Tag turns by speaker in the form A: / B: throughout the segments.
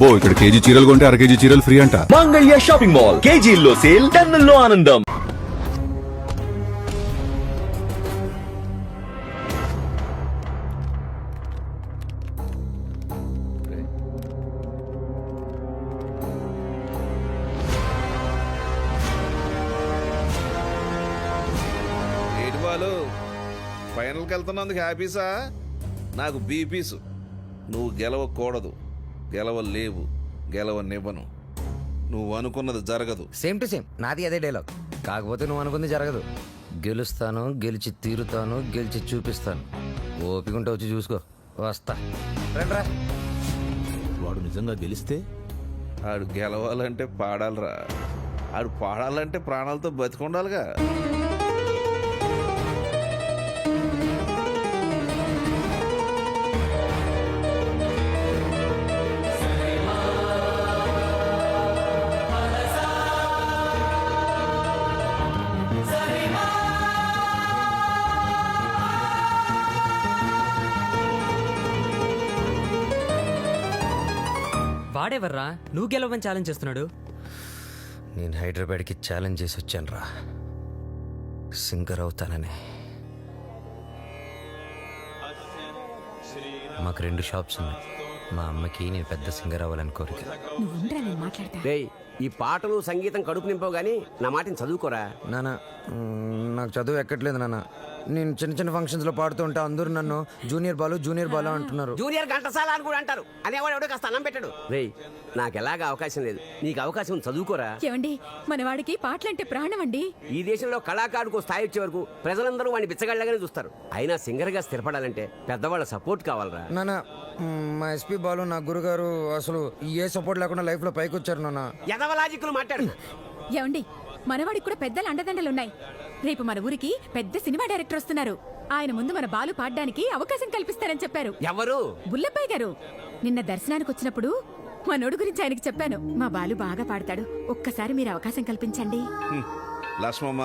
A: అబ్బో ఇక్కడ కేజీ చీరలు కొంటే అర కేజీ చీరలు ఫ్రీ అంట.
B: మంగళ్య షాపింగ్ మాల్, కేజీల్లో సేల్, టన్నుల్లో ఆనందం.
C: ఫైనల్కి వెళ్తున్నందుకు హ్యాపీసా? నాకు బీపీసు. నువ్వు గెలవకూడదు, గెలవలేవు, గెలవనివ్వను. నువ్వు అనుకున్నది జరగదు.
D: సేమ్ టు సేమ్ నాది అదే డైలాగ్. కాకపోతే నువ్వు అనుకుంది జరగదు. గెలుస్తాను, గెలిచి తీరుతాను, గెలిచి చూపిస్తాను. ఓపిక ఉంటే వచ్చి చూసుకో. వస్తా. రండ్రా.
E: వాడు నిజంగా గెలిస్తే?
C: ఆడు గెలవాలంటే పాడాలరా. ఆడు పాడాలంటే ప్రాణాలతో బతికొండాలిగా.
F: వాడెవర్రా నువ్వు గెలవని ఛాలెంజ్ చేస్తున్నాడు?
D: నేను హైదరాబాద్కి ఛాలెంజ్ చేసి వచ్చాను రా, సింగర్ అవుతానని. మాకు 2 షాప్స్ ఉన్నాయి. మా అమ్మకి నేను పెద్ద సింగర్ అవ్వాలని కోరిక.
G: ఈ పాటలు సంగీతం కడుపు నింపవు గానీ నా మాటని చదువుకోరా.
D: నాన్న నాకు చదువు ఎక్కట్లేదు నాన్న. నేను చిన్న చిన్న ఫంక్షన్స్ లో పాడుతూ ఉంటే అందరూ నన్ను జూనియర్ బాలు అంటున్నారు.
G: జూనియర్ ఘంటసాల అని కూడా అంటారు. అనేవాడు ఎవడో కాస్త అన్నం పెట్టాడు. రేయ్ నాకు ఎలాగా అవకాశం లేదు, నీకు అవకాశం చదువుకోరా.
H: ఏమండి, మనవాడికి పాటలంటే ప్రాణం అండి.
G: ఈ దేశంలో కళాకారుకు స్థాయి వచ్చే వరకు ప్రజలందరూ వాడిని బిచ్చగాళ్ళగానే చూస్తారు. అయినా సింగర్ గా స్థిరపడాలంటే పెద్దవాళ్ళ సపోర్ట్ కావాలరా.
D: నాన్న మా ఎస్పీ బాలు నా గురుగారు అసలు ఏ సపోర్ట్ లేకుండా లైఫ్ లో పైకి వచ్చారు నాన్న.
G: ఎదవలాజిక్లు మాట్లాడు.
H: ఏమండి, మనవాడికి కూడా పెద్దల అండదండలున్నాయి. రేపు మన ఊరికి పెద్ద సినిమా డైరెక్టర్ వస్తున్నారు. ఆయన ముందు మన బాలు పాడడానికి అవకాశం కల్పిస్తారని చెప్పారు.
G: ఎవరు?
H: బుల్లబ్బాయి గారు. నిన్న దర్శనానికి వచ్చినప్పుడు మా నోడు గురించి ఆయనకి చెప్పాను. మా బాలు బాగా పాడతాడు, ఒక్కసారి మీరు అవకాశం కల్పించండి.
C: లక్ష్మమ్మ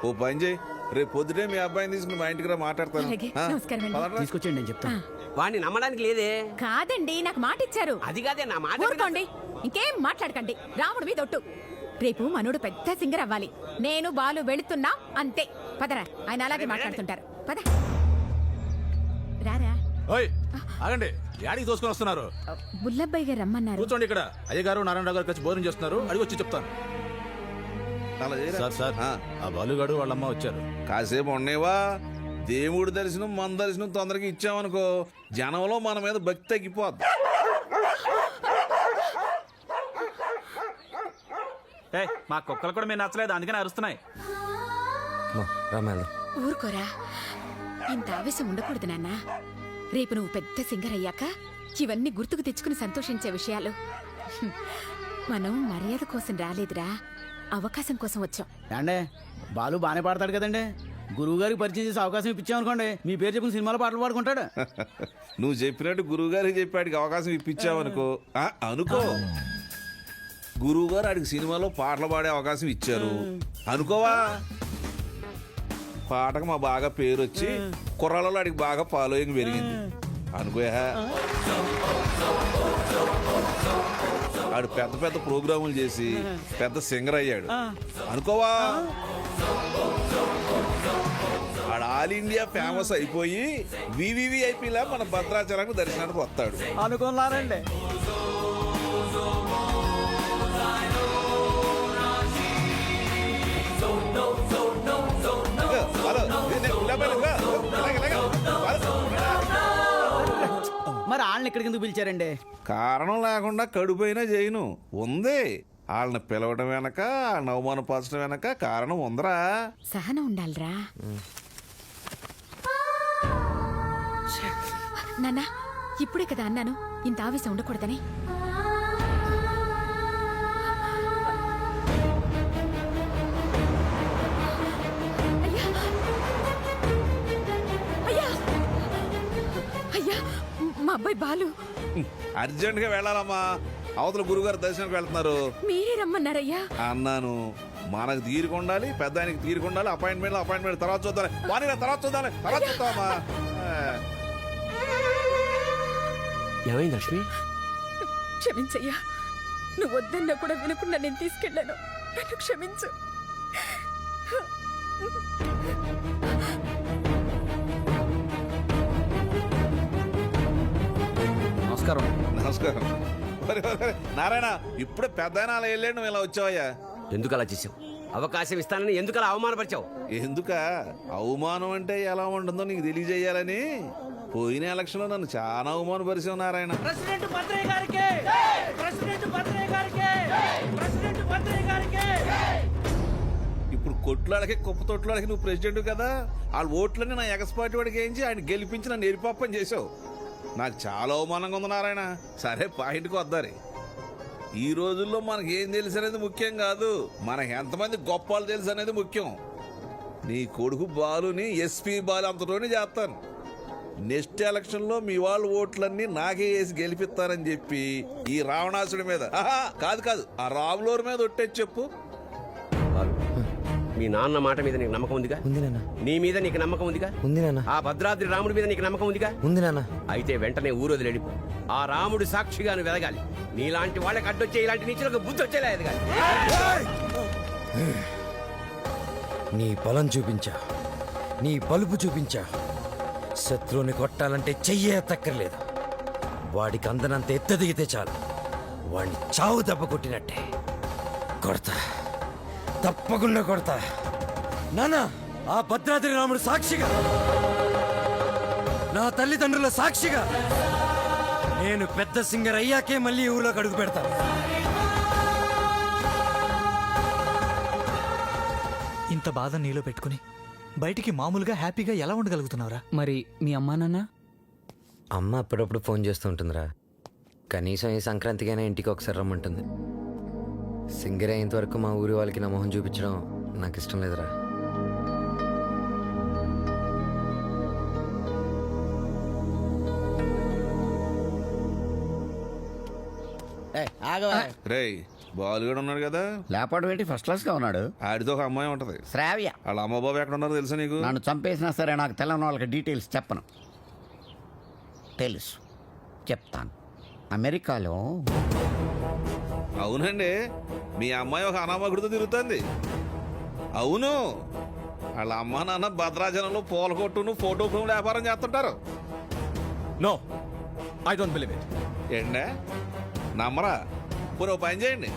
C: ఓ పని చేయి, రేపు పొద్దుటే మీ అబ్బాయిని తీసుకుని మా ఇంటికి మాట్లాడతాను.
H: నమస్కారం అండి.
E: తీసుకొచ్చేయండి నేను చెప్తాను.
G: వాడిని నమ్మడానికి లేదే.
H: కాదండి, నాకు మాట ఇచ్చారు.
G: అది కాదే నా మాట.
H: ఊరుకోండి, ఇంకేం మాట్లాడకండి. రాముడు మీద ఒట్టు. రేపు మనోడు పెద్ద సింగర్ అవ్వాలి. నేను బాలు వెళుతున్నా అంతే. పదరా, ఆయన అలాగే మాట్లాడుతుంటారు. పద రారా.
E: ఆగండి, యాడికి తోసుకొని వస్తున్నారు?
H: బుల్లబ్బాయి గారు రమ్మన్నారు.
E: కూర్చోండి ఇక్కడ. అయ్యగారు నారాయణరావు గారు కలిసి భోజనం చేస్తున్నారు, అడిగి వచ్చి చెప్తాను. సార్ ఆ బాలుగాడు వాళ్ళమ్మ వచ్చారు.
C: కాసేపు ఉండేవా? దేవుడి దర్శనం మన దర్శనం తొందరగా ఇచ్చామనుకో జనంలో మన మీద భక్తి తగ్గిపోద్ది.
E: మా కుక్కలు కూడా మీరు నచ్చలేదు, అందుకని అరుస్తున్నాయి.
H: ఊరుకోరా, ఇంత ఆవేశం ఉండకూడదు నాన్న. రేపు నువ్వు పెద్ద సింగర్ అయ్యాక ఇవన్నీ గుర్తుకు తెచ్చుకుని సంతోషించే విషయాలు. మనం మర్యాద కోసం రాలేదురా, అవకాశం కోసం వచ్చాం.
I: అంటే బాలు బానే పాడతాడు కదండి. గురువు గారికి పరిచయం చేసి అవకాశం ఇప్పించామనుకోండి, మీ పేరు చెప్పిన సినిమాలో పాటలు పాడుకుంటాడు.
C: నువ్వు చెప్పినట్టు గురువు గారికి చెప్పాడికి అవకాశం ఇప్పించావనుకో అనుకో. గురువు గారు ఆడికి సినిమాలో పాటలు పాడే అవకాశం ఇచ్చారు అనుకోవా. పాటకు మా బాగా పేరు వచ్చి కుర్రాళ్ళలో ఆడికి బాగా ఫాలోయింగ్ పెరిగింది అనుకోయా. ఆడు పెద్ద పెద్ద ప్రోగ్రాములు చేసి పెద్ద సింగర్ అయ్యాడు అనుకోవా. ఆడు ఆల్ ఇండియా ఫేమస్ అయిపోయి వివివిఐపీలా మన భద్రాచలానికి దర్శనానికి వస్తాడు
I: అనుకున్నారండి. మరి వాళ్ళని ఇక్కడికి ఎందుకు పిలిచారండి?
C: కారణం లేకుండా కడుపైనా చేయను ఉంది. వాళ్ళని పిలవడం వెనక, వాళ్ళని అవమానపరచడం వెనక కారణం ఉందరా.
H: సహనం ఉండాలిరా నాన్న. ఇప్పుడే కదా అన్నాను ఇంత ఆవేశం ఉండకూడదని. మా అబ్బాయి బాలు
C: అర్జెంట్ గా వెళ్ళాలమ్మా. అవతల గురుగారు దర్శనానికి వెళ్తున్నారు.
H: మీరే రమ్మన్నారయ్యా.
C: అన్నాను, మనకు తీరుకుండాలి, పెద్ద ఆయనకి తీరుకుండాలి. అపాయింట్మెంట్ తర్వాత చూద్దాం. తర్వాత చూద్దామా.
G: ఏమైంది లక్ష్మి?
H: క్షమించయ్యా. నువ్వు వద్దన్నా కూడా వినకుండా నేను తీసుకెళ్ళాను. నన్ను క్షమించు.
E: నమస్కారం.
C: నమస్కారం. ఒరే, ఒరే, నారాయణ ఇప్పుడే పెద్ద అలా వెళ్ళాడు, నువ్వు ఇలా వచ్చావయ్యా.
G: ఎందుకు అలా చేసావు? అవకాశం ఇస్తానని ఎందుకు అలా అవమానపరిచావు?
C: ఎందుక అవమానం అంటే ఎలా ఉంటుందో నీకు తెలియజేయాలని పోయిన ఎలక్షన్ లో నన్ను చాలా అవమానపరిచావు నారాయణ. ఇప్పుడు కొట్లాడకి కుప్ప తొట్లాడకి నువ్వు ప్రెసిడెంట్ కదా, వాళ్ళ ఓట్లన్నీ నా ఎగస్పాటి వాడికి వేయించి ఆయన గెలిపించి నన్ను ఎరిపాపని చేసావు. నాకు చాలా అవమానంగా ఉంది నారాయణ. సరే పాయింట్కి వద్దారి. ఈ రోజుల్లో మనకి ఏం తెలుసు అనేది ముఖ్యం కాదు, మనకి ఎంతమంది గొప్పలు తెలుసు అనేది ముఖ్యం. నీ కొడుకు బాలుని ఎస్పీ బాలు అంతలోనే చేస్తాను. నెక్స్ట్ ఎలక్షన్ లో మీ వాళ్ళ ఓట్లన్నీ నాకే వేసి గెలిపిస్తారని చెప్పి ఈ రావణాసుడి మీద, కాదు కాదు, ఆ రాములోరి మీద ఒట్టేసి చెప్పు.
G: మీ నాన్న మాట మీద నీకు నమ్మకం ఉందిగా?
D: ఉంది నాన్న.
G: నీ మీద నీకు నమ్మకం ఉందిగా?
D: ఉంది నాన్న.
G: ఆ భద్రాద్రి రాముడి మీద నీకు నమ్మకం ఉందిగా?
D: ఉంది నాన్న.
G: అయితే వెంటనే ఊరోది వెళ్ళిపో. ఆ రాముడు సాక్షిగా నువ్వు ఎదగాలి. నీలాంటి వాళ్ళకి అడ్డొచ్చే ఇలాంటి నీచులకు బుద్ధి వచ్చేలా ఎదగాలి.
D: నీ బలం చూపించా, నీ బలుపు చూపించా. శత్రువుని కొట్టాలంటే చెయ్యే తక్కర్లేదు. వాడికి అందనంత ఎత్తదిగితే చాలు, వాడిని చావు దెబ్బ కొట్టినట్టే కొడతా. తప్పకుండా కొడతా నాన్న. ఆ భద్రాద్రి రాముడు సాక్షిగా, నా తల్లిదండ్రుల సాక్షిగా, నేను పెద్ద సింగర్ అయ్యాకే మళ్ళీ ఊర్లోకి అడుగు పెడతాను.
J: ఇంత బాధ నీలో పెట్టుకుని బయటికి మామూలుగా హ్యాపీగా ఎలా ఉండగలుగుతున్నావురా?
F: మరి మీ అమ్మా నాన్న?
D: అమ్మ అప్పుడప్పుడు ఫోన్ చేస్తూ ఉంటుందిరా. కనీసం ఈ సంక్రాంతికైనా ఇంటికి ఒకసారి రమ్మంటుంది. సింగర్ అయ్యేంత వరకు మా ఊరి వాళ్ళకి నా మొహం చూపించడం నాకు ఇష్టం లేదురా.
I: ఆగవా.
C: రేయ్ బాలుగాడు ఉన్నాడు కదా,
I: లేపాడు ఏంటి? ఫస్ట్ క్లాస్ గా ఉన్నాడు.
C: ఆడితో ఒక అమ్మాయి ఉంటది.
I: శ్రావ్య.
C: వాళ్ళ అమ్మ బాబు ఎక్కడ ఉన్నారో తెలుసా నీకు?
I: నన్ను చంపేసినా సరే నాకు తెల్లని వాళ్ళకి డీటెయిల్స్ చెప్పను. తెలుసు, చెప్తాను. అమెరికాలో.
C: అవునండి, మీ అమ్మాయి ఒక అనామకుడితో తిరుగుతుంది. అవును, వాళ్ళ అమ్మ నాన్న భద్రాచలంలో పూల కొట్టును ఫోటో ఫ్రేమ్ వ్యాపారం చేస్తుంటారు.
E: No, I don't believe it.
C: ఏండే నమ్మరా? పోనీ ఓ పని చేయండి,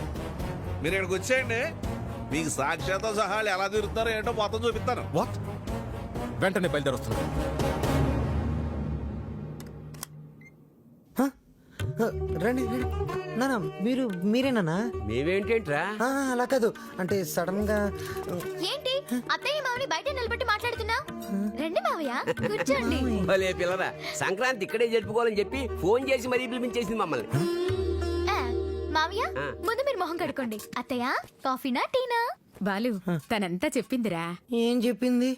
C: మీరు ఇక్కడికి వచ్చేయండి, మీకు సాక్ష్యాలతో సహా వాళ్ళు ఎలా తిరుగుతున్నారో ఏంటో మొత్తం చూపిస్తాను.
E: వాట్? వెంటనే బయలుదేరొస్తున్నాను.
D: రండి రండి నాన్న. మీరేనా?
G: మేమేంటేంట్రా?
D: అలా కాదు, అంటే సడన్ గా.
H: ఏంటి అత్తయ్య మామని బయట నిలబెట్టి మాట్లాడుతున్నా? రండి మావయ్య, కూర్చోండి.
G: భలే పిల్లరా, సంక్రాంతి ఇక్కడే జరుపుకోవాలని చెప్పి ఫోన్ చేసి మరీ పిలిపించేసింది మమ్మల్ని.
H: మావయ్య ముందు మీరు మొహం కడుకోండి. అత్తయ్య కాఫీనా టీనా? బాలు తనంతా చెప్పిందిరా.
D: ఏం చెప్పింది?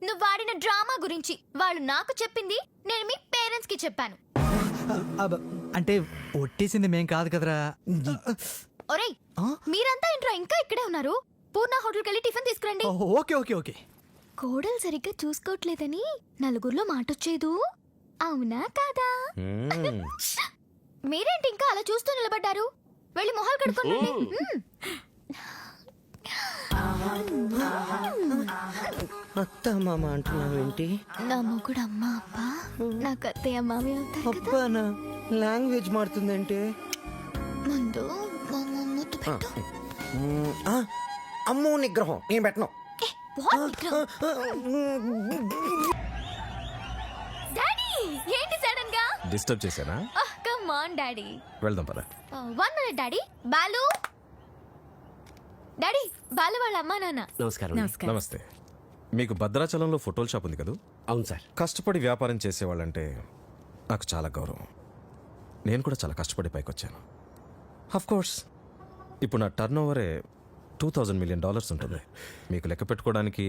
H: నువ్వు వాడిన డ్రామా గురించి వాళ్ళు నాకు చెప్పింది, నేను మీ పేరెంట్స్ కి చెప్పాను.
J: అంటే ఒట్టేసింది మేం కాదు కదరా.
H: ఒరేయ్, మీరంతా ఏంట్రా ఇంకా ఇక్కడే ఉన్నారు? పూర్ణ హోటల్కి వెళ్ళి టిఫిన్ తీసుకురండి.
J: Okay okay okay.
H: కోడలు సరిగ్గా చూసుకోవట్లేదని నలుగురిలో మాటొచ్చేదు, అవునా కాదా? మీరేంటి ఇంకా అలా చూస్తూ నిలబడ్డారు? వెళ్ళి మొహాలు కడుక్కోండి.
D: అత్త మామ అంటున్నావు ఏంటి?
H: నా మొగుడు అమ్మ అప్ప, నాకు అత్తయ్య మామయ్య అవుతారు కదా.
D: అబ్బానా లాంగ్వేజ్ మారుతుందంటే.
H: ముందు మా ముద్దు పెట్టు.
D: అమ్మో నిగ్రహం నేను పెట్టను.
H: డాడీ ఏంటి సడన్ గా?
E: డిస్టర్బ్ చేశానా?
H: Come on daddy.
E: వెళ్దాం పద.
H: 1 minute daddy. Balu daddy, Balu వాళ్ళ అమ్మా నాన్న.
G: నమస్కారం.
E: నమస్తే. మీకు భద్రాచలంలో ఫోటోల షాప్ ఉంది కదా?
G: అవును సార్.
E: కష్టపడి వ్యాపారం చేసేవాళ్ళంటే నాకు చాలా గౌరవం. నేను కూడా చాలా కష్టపడి పైకి వచ్చాను. కోర్స్ ఇప్పుడు నా టర్న్ ఓవరే $2,000 మిలియన్ ఉంటుంది. మీకు లెక్క పెట్టుకోవడానికి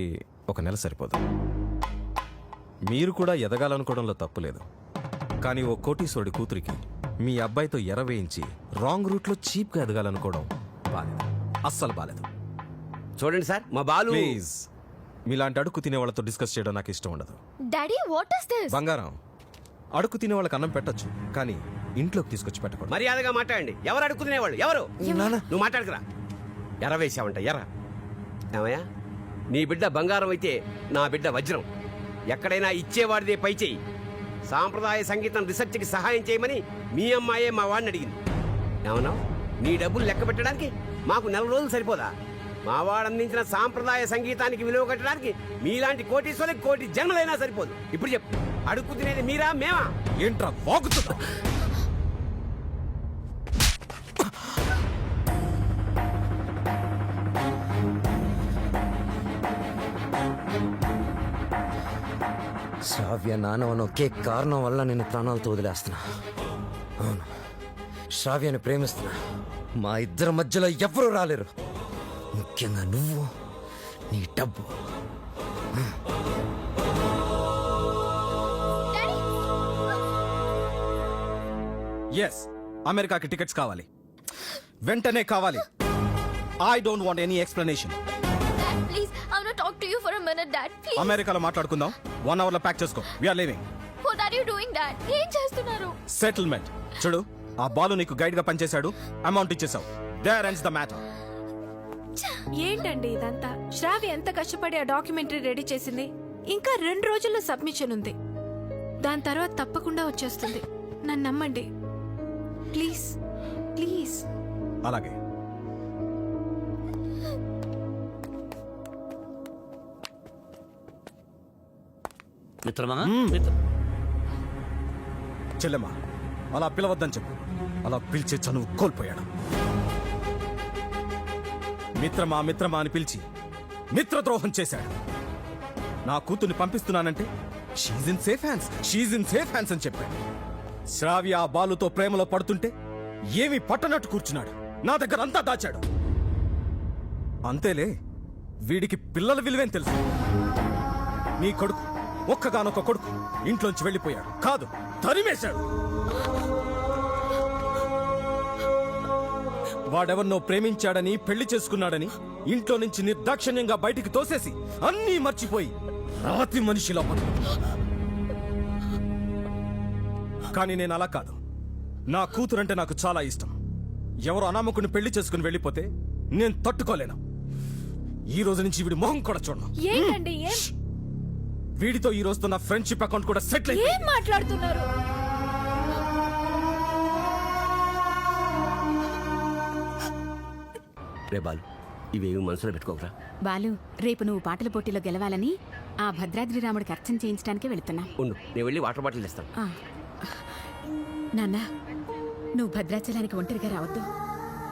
E: ఒక నెల సరిపోదు. మీరు కూడా ఎదగాలనుకోవడంలో తప్పు లేదు, కానీ ఓ కోటీశ్వరుడి కూతురికి మీ అబ్బాయితో ఎర వేయించి రాంగ్ రూట్లో చీప్గా ఎదగాలనుకోవడం బాలేదు, అస్సలు బాలేదు.
G: చూడండి సార్, మా బాలు.
E: ప్లీజ్, మీలాంటి అడుక్కు తినే వాళ్ళతో డిస్కస్ చేయడం నాకు ఇష్టం ఉండదు.
H: Daddy what is this?
E: బంగారం, అడుక్కు తినే వాళ్ళకి అన్నం పెట్టొచ్చు, కానీ ఇంట్లోకి తీసుకొచ్చి పెట్టకూడదు.
G: మర్యాదగా మాట్లాడండి. ఎవరు అడుక్కునేవాళ్ళు? ఎవరు?
E: నాన్న
G: నువ్వు మాట్లాడుకురా. ఎర్ర వేసావంట ఎర్ర. ఏమయ్యా, నీ బిడ్డ బంగారం అయితే నా బిడ్డ వజ్రం. ఎక్కడైనా ఇచ్చేవాడిదే పై చెయ్యి. సాంప్రదాయ సంగీతం రీసెర్చ్కి సహాయం చేయమని మీ అమ్మాయే మా వాడిని అడిగింది. ఏమన్నా, నీ డబ్బులు లెక్క పెట్టడానికి మాకు 4 రోజులు సరిపోదా? మా వాడు అందించిన సాంప్రదాయ సంగీతానికి విలువ కట్టడానికి మీలాంటి కోటీశ్వరులకు కోటి జన్మలైనా సరిపోదు. ఇప్పుడు చెప్పు, అడుక్కు తినేది మీరా మేమా?
E: ఏంట్రా వాగుతున్నా?
D: శ్రావ్య నానవన ఒకే కారణం వల్ల నేను ప్రాణాలతో వదిలేస్తున్నా. అవును, శ్రావ్యని ప్రేమిస్తున్నా. మా ఇద్దరి మధ్యలో ఎవ్వరూ రాలేరు, ముఖ్యంగా నువ్వు, నీ డబ్బు.
E: ఎస్, అమెరికాకి టికెట్స్ కావాలి, వెంటనే కావాలి. I don't want any explanation.
K: Please I want talk to you for a minute dad please.
E: అమెరికాలో మాట్లాడుకుందాం. 1 అవర్ లో ప్యాక్ చేసుకో. We are leaving.
K: What are you doing dad? ఏం చేస్తున్నారు?
E: సెటిల్మెంట్. చూడు, ఆ బాలు నీకు గైడ్ గా పనిచేశాడు, అమౌంట్ ఇచ్చేసావు. There ends the matter.
K: ఏంటండి ఇదంతా? శ్రావ్య ఎంత కష్టపడి ఆ డాక్యుమెంటరీ రెడీ చేసింది. ఇంకా 2 రోజుల్లో సబ్మిషన్ ఉంది. దాని తర్వాత తప్పకుండా వచ్చేస్తుంది. నన్ను నమ్మండి ప్లీజ్ ప్లీజ్.
E: అలాగే.
B: మిత్రమా,
E: చెల్లెమ్మా, అలా పిలవద్దని చెప్పు. అలా పిలిచే చనువు కోల్పోయాడు. మిత్రమా మిత్రమా అని పిలిచి మిత్రద్రోహం చేశాడు. నా కూతుర్ని పంపిస్తున్నానంటే షీజ్ ఇన్ సేఫ్ హ్యాండ్స్ అని చెప్పాడు. శ్రావ్య ఆ బాలుతో ప్రేమలో పడుతుంటే ఏమీ పట్టనట్టు కూర్చున్నాడు. నా దగ్గర అంతా దాచాడు. అంతేలే, వీడికి పిల్లల విలువేం తెలుసు. నీ కొడుకు, ఒక్కగానొక్క కొడుకు, ఇంట్లోంచి వెళ్ళిపోయాడు. కాదు, తరిమేశాడు. వాడెవరినో ప్రేమించాడని, పెళ్లి చేసుకున్నాడని ఇంట్లో నుంచి నిర్దాక్షిణ్యంగా బయటికి తోసేసి అన్నీ మర్చిపోయి రాతి మనిషిలా కానీ నేను అలా కాదు. నా కూతురంటే నాకు చాలా ఇష్టం. ఎవరో అనామకుని పెళ్లి చేసుకుని వెళ్ళిపోతే నేను తట్టుకోలేను. ఈ రోజు నుంచి వీడి మొహం కూడా చూడను.
K: ఏంటండి
E: వీడితో ఈ రోజుతో నా ఫ్రెండ్షిప్ అకౌంట్ కూడా సెటిల్ అయింది.
K: ఏం మాట్లాడుతున్నారు?
G: రే బాలు, ఇవేమి మనసులో పెట్టుకోకరా.
H: బాలు, రేపు నువ్వు పాటల పోటీలో గెలవాలని ఆ భద్రాద్రి రాముడికి అర్చన చేయించడానికి వెళుతున్నా.
G: ఉండు, నేను వెళ్ళి వాటర్ బాటిల్ ఇస్తాను.
H: నాన్న, నువ్వు భద్రాచలానికి ఒంటరిగా రావద్దు.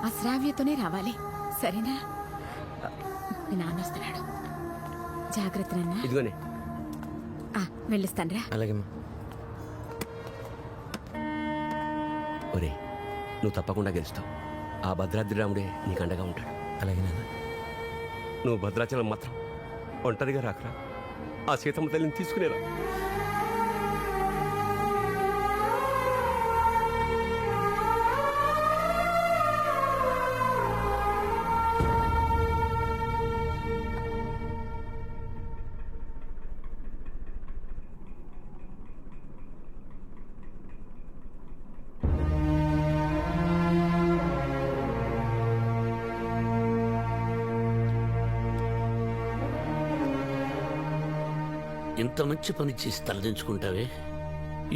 H: ఆ శ్రావ్యతోనే రావాలి, సరేనా? మీ నాన్న వస్తున్నాడు, జాగ్రత్త నాన్న.
G: ఇదిగోనే.
H: వెళ్ళిస్తానరా.
D: అలాగే.
G: ఒరే, నువ్వు తప్పకుండా గెలుస్తావు. ఆ భద్రాద్రి రాముడే నీకు అండగా ఉంటాడు.
D: అలాగే నాన్న.
G: నువ్వు భద్రాచలం మాత్రం ఒంటరిగా రాకరా. ఆ సీతమ్మ తల్లిని తీసుకునేరా.
B: ఇంత మంచి పని చేసి తలదించుకుంటావే.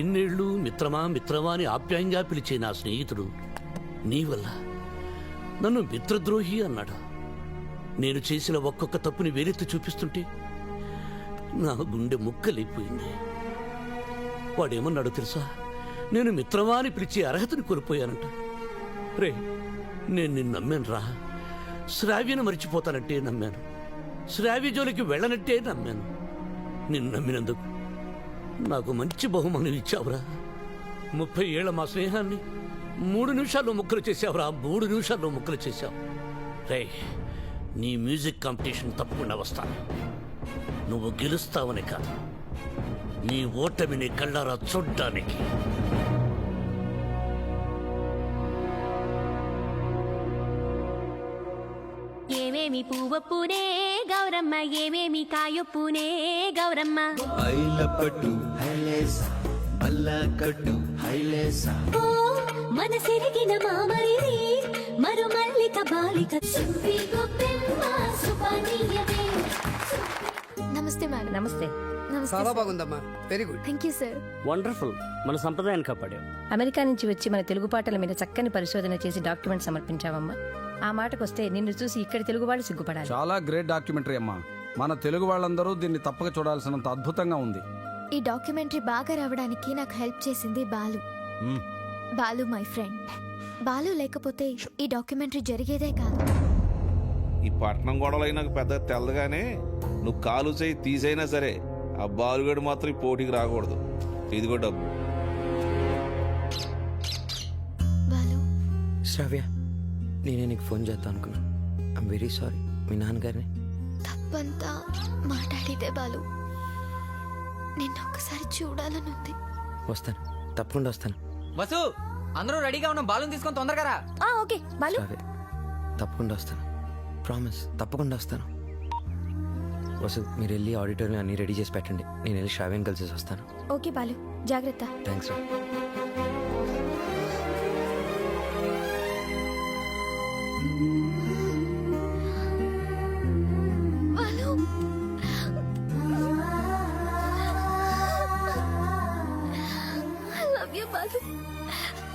B: ఇన్నేళ్లు మిత్రమా మిత్రమా అని ఆప్యాయంగా పిలిచే నా స్నేహితుడు నీ వల్ల నన్ను మిత్రద్రోహి అన్నాడు. నేను చేసిన ఒక్కొక్క తప్పుని వేరెత్తి చూపిస్తుంటే నా గుండె ముక్కలైపోయింది. వాడేమన్నాడో తెలుసా? నేను మిత్రమా అని పిలిచే అర్హతని కోల్పోయానంట. రే, నేను నిన్ను నమ్మాను రా. శ్రావ్యను మర్చిపోతానంటే నమ్మాను. శ్రావ్య జోలికి వెళ్ళనంటే నమ్మాను. నిన్ను నమ్మినందుకు నాకు మంచి బహుమానం ఇచ్చావురా. 30 ఏళ్ల మా స్నేహాన్ని 3 నిమిషాల్లో ముక్కలు చేసావురా. 3 నిమిషాల్లో ముక్కలు చేశావు. రే, నీ మ్యూజిక్ కాంపిటీషన్ తప్పకుండా వస్తాను. నువ్వు గెలుస్తావని కాదు, నీ ఓటమిని కళ్ళారా చూడ్డానికి.
K: ఏమేమి పువ్వొప్పునే గౌరమ్మ, ఏమేమి కాయొప్పునే గౌరమ్మ.
L: పట్టు హైలేసా, బల్ల కట్టు హైలేసా. మనసెరిగిన మామరిది మరు మల్లిక బాలిక సువ్వి గొప్పెమ్మ సుపానీయమే.
K: నమస్తే మేడం.
L: నమస్తే.
M: చాలా బాగుందమ్మా, very good.
K: Thank you sir.
F: Wonderful. మన సంప్రదాయాన్ని కాపాడాం.
L: అమెరికా నుంచి వచ్చి మన తెలుగు పాటల మీద చక్కని పరిశోధన చేసి డాక్యుమెంట్ సమర్పించావమ్మా. ఆ మాటకొస్తే నిన్ను చూసి ఇక్కడి తెలుగు వాళ్ళు సిగ్గుపడాలి.
M: చాలా గ్రేట్ డాక్యుమెంటరీ అమ్మా. మన తెలుగు వాళ్ళందరూ దీన్ని తప్పక చూడాల్సినంత అద్భుతంగా ఉంది.
K: ఈ డాక్యుమెంటరీ బాగా రావడానికి నాకు హెల్ప్ చేసింది బాలు. Balu my friend. బాలు లేకపోతే ఈ డాక్యుమెంటరీ జరిగేదే కాదు.
C: ఈ పట్నం గొడవలు నాకు పెద్ద తెల్లగానే నువ్వు కాలు చేయి తీసైనా సరే ఆ బాలుగడు మాత్రం ఈ పోటీకి రాకూడదు. ఇదిగో డబ్బు.
K: బాలు,
D: శ్రావ్య, నేనే నీకు ఫోన్ చేద్దాం అనుకున్నా. I'm very sorry. మీ నాన్నగారిని
K: తప్పంతా మాట్లాడితే బాలు. నిన్నొక్కసారి చూడాలనుంది.
D: వస్తాను, తప్పకుండా వస్తాను.
F: వసు, అందరూ రెడీగా ఉన్న బాలుని తీసుకొని తొందరగా రా.
K: ఓకే బాలు.
D: శ్రావ్య, తప్పకుండా వస్తాను. ప్రామిస్, తప్పకుండా వస్తాను. వసు, మీరు వెళ్ళి ఆడిటోరియం అన్ని రెడీ చేసి పెట్టండి. నేను వెళ్ళి శ్రావ్యం కలిసి వస్తాను.
K: ఓకే బాలు, జాగ్రత్త.
D: థ్యాంక్స్ రా.
K: Balu, I love you, Balu.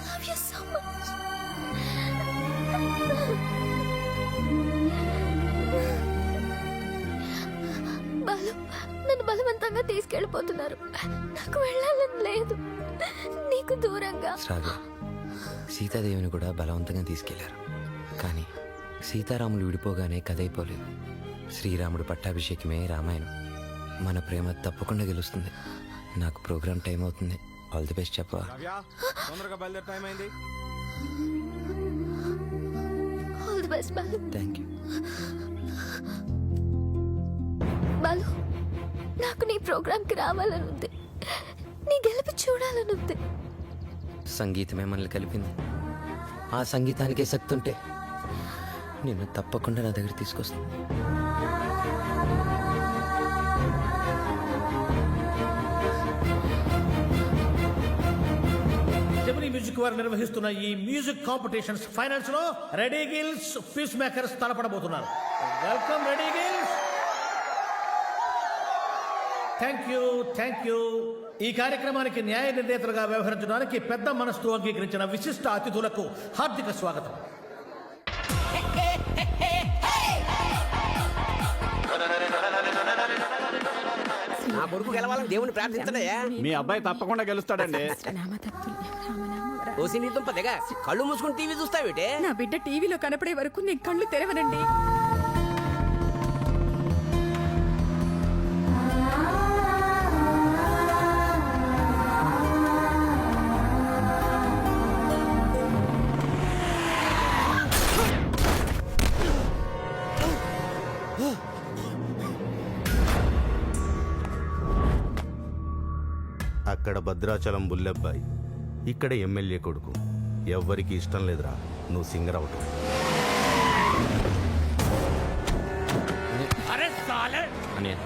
K: Love you so much. Balu, నన్ను బలవంతంగా తీసుకెళ్ళిపోతున్నారు. నాకు వెళ్ళాలని లేదు. నీకు దూరంగా.
D: శ్రావ్య, సీతాదేవిని కూడా బలవంతంగా తీసుకెళ్లారు. కానీ సీతారాములు విడిపోగానే కథ అయిపోలేదు. శ్రీరాముడు పట్టాభిషేకమే రామాయణం. మన ప్రేమ తప్పకుండా గెలుస్తుంది. నాకు ప్రోగ్రామ్ టైం అవుతుంది. ఆల్ ది బెస్ట్ చెప్పవా?
E: తొందరగా బయలుదేరే టైం అయింది.
K: All the best Balu.
D: Thank you.
K: Balu, నాకు నీ ప్రోగ్రామ్కి రావాలని ఉంది. నీ గెలుపు చూడాలని ఉంది.
D: సంగీతమే మనల్ని కలిపింది. ఆ సంగీతానికే శక్తి ఉంటే నిన్ను తప్పకుండా నా దగ్గర తీసుకొస్తాను.
B: జెమినీ మ్యూజిక్ వారు నిర్వహిస్తున్న ఈ మ్యూజిక్ కాంపిటీషన్స్ ఫైనల్స్ లో రెడీ గిల్స్ పీస్ మేకర్స్ తలపడబోతున్నారు. Welcome ready girls. Thank you. ఈ కార్యక్రమానికి న్యాయ నిర్ణేతలుగా వ్యవహరించడానికి పెద్ద మనస్సు అంగీకరించిన విశిష్ట అతిథులకు హార్దిక స్వాగతం.
G: నా కొడుకు గెలవాలని దేవుని ప్రార్థించడయా.
I: మీ అబ్బాయి తప్పకుండా గెలుస్తాడండి.
G: ఓసి నీ దుంప దిగ. కళ్ళు మూసుకుని టీవీ చూస్తావేటే?
H: నా బిడ్డ టీవీలో కనపడే వరకు నేను కళ్ళు తెరవనండి.
N: అక్కడ భద్రాచలం బుల్లెబ్బాయి, ఇక్కడ ఎమ్మెల్యే కొడుకు. ఎవ్వరికి ఇష్టం లేదురా నువ్వు సింగర్ అవటం.
D: అన్నయ్య,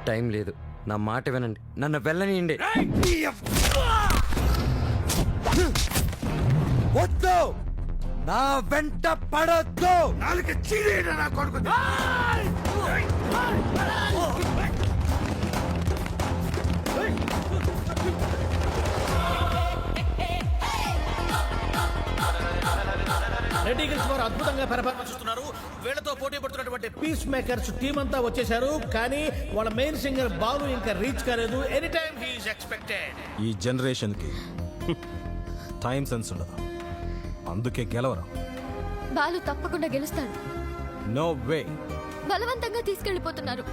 D: టైం లేదు. నా మాట వినండి. నన్ను వెళ్ళనియండి. వద్దు, నా వెంట పడొద్దు.
B: రెడీ గిల్స్ వారు అద్భుతంగా పరిపాలిస్తున్నారు. వీళ్ళతో పోటీ పడుతున్నటువంటి పీస్ మేకర్స్ టీం అంతా వచ్చేసారు. కానీ వాళ్ళ మెయిన్ సింగర్ బాలు ఇంకా రీచ్ కాలేదు. Any time he is expected.
E: ఈ జనరేషన్కి టైం సెన్స్ ఉండదు, అందుకే గెలవరా.
K: బాలు తప్పకుండా గెలుస్తాడు.
E: No way.
K: బలవంతంగా తీసుకెళ్లిపోతున్నారు.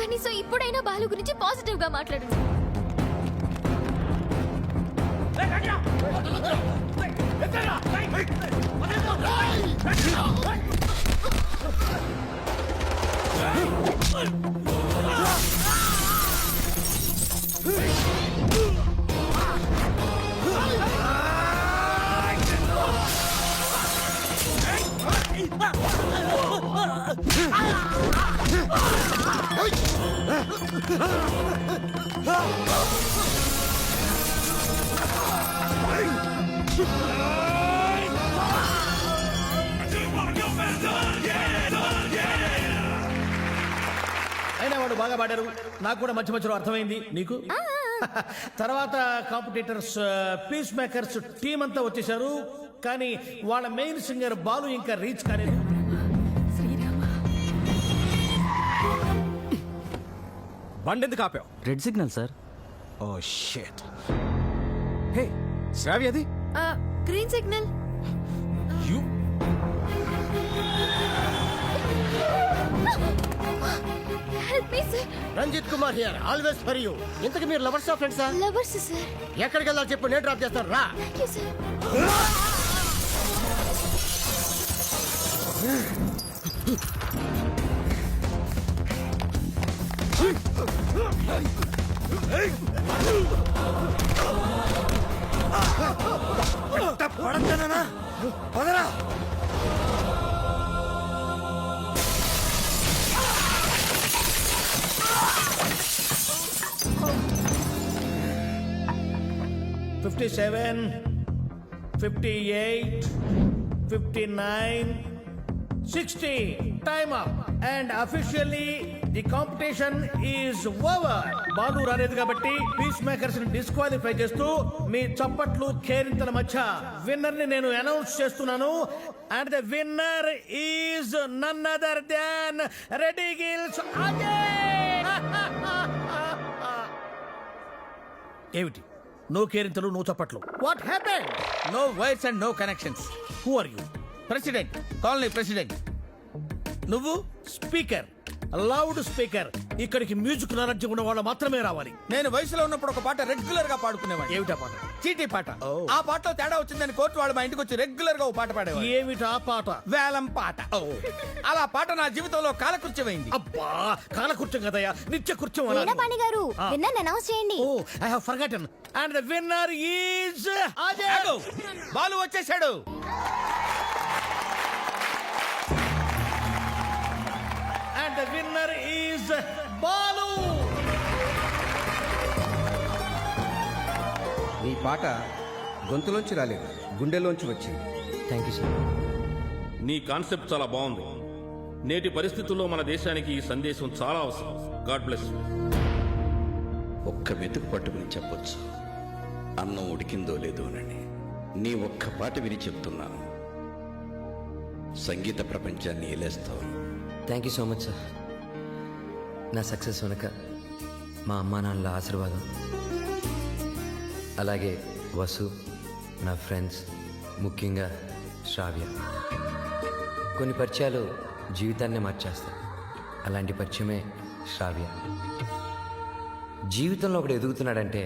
K: కనీసం ఇప్పుడైనా బాలు గురించి పాజిటివ్ గా మాట్లాడండి.
I: అయినా వాడు బాగా పాడారు, నాకు కూడా మధ్య మధ్యలో అర్థమైంది. నీకు తర్వాత కాంపిటీటర్స్ పీస్ మేకర్స్ టీం అంతా వచ్చేసారు, కానీ వాళ్ళ మెయిన్ సింగర్ బాలు ఇంకా రీచ్ కాలేదు.
E: బండి ఎందుకు ఆపావు?
F: Red signal sir.
E: Oh shit. Hey Shravya అది
K: green signal.
E: You
K: help me sir.
I: Ranjith Kumar here, always for you. ఇంతకు మీరు లవర్స్ ఆఫ్ ఫ్రెండ్సా?
K: Lovers sir.
I: ఎక్కడికి వెళ్ళాలి చెప్పు, నేను డ్రాప్ చేస్తాను రా.
K: Thank you sir.
D: పదరా.
I: Fifty 57, 58, 59, 60. Time up. And officially the competition is over. Balu రాలేదు కాబట్టి పీస్ మేకర్స్ ని డిస్క్వాలిఫై చేస్తూ మీ చప్పట్లు కేరింతల మధ్య విన్నర్ ని నేను అనౌన్స్ చేస్తున్నాను. And the winner is none other than రెడీ గిల్స్ అజయ్. ఏమిటి నో కేరింతలు, నో చప్పట్లు? What happened? No wires and no connections. Who are you? President, colony president. నువ్వు స్పీకర్, లౌడ్ స్పీకర్. ఇక్కడికి మ్యూజిక్ నాలెడ్జ్ ఉన్న వాళ్ళు మాత్రమే రావాలి.
M: నేను వయసులో ఉన్నప్పుడు ఒక పాట రెగ్యులర్ గా పాడుకునేవాడు.
I: ఏమిటా పాట?
M: చీటీ పాట. ఆ పాటలో తేడా వచ్చిందని కోర్టు వాళ్ళు మా ఇంటికి వచ్చి రెగ్యులర్ గా ఓ పాట పాడేవాడు.
I: ఏమిటా పాట?
M: వేలం పాట. అలా పాట నా జీవితంలో కాలకృత్యమైంది.
I: అబ్బా, కాలకృత్యం కదయ్యా, నిత్య కృత్యం.
K: వీణాపాణి గారు, విన్నర్ అనౌన్స్ చేయండి.
I: Oh, I have forgotten. And the winner is Ajay.
M: Balu వచ్చేసాడు.
I: And the winner is Balu.
G: నీ పాట గొంతులోంచి రాలేదు, గుండెలోంచి వచ్చింది.
D: Thank you sir.
O: నీ కాన్సెప్ట్ చాలా బాగుంది. నేటి పరిస్థితుల్లో మన దేశానికి ఈ సందేశం చాలా అవసరం. God bless you.
B: ఒక్క మెతుకు పట్టుకుని చెప్పొచ్చు, అన్నం ఉడికిందో లేదో అని. నీ ఒక్క పాట విని చెప్తున్నాను, సంగీత ప్రపంచాన్ని ఏలేస్తావు.
D: Thank you so much sir. నా సక్సెస్ వెనుక మా అమ్మా నాన్నల ఆశీర్వాదం, అలాగే వసు, నా ఫ్రెండ్స్, ముఖ్యంగా శ్రావ్య. కొన్ని పరిచయాలు జీవితాన్నే మార్చేస్తాయి. అలాంటి పరిచయమే శ్రావ్య. జీవితంలో ఒకడు ఎదుగుతున్నాడంటే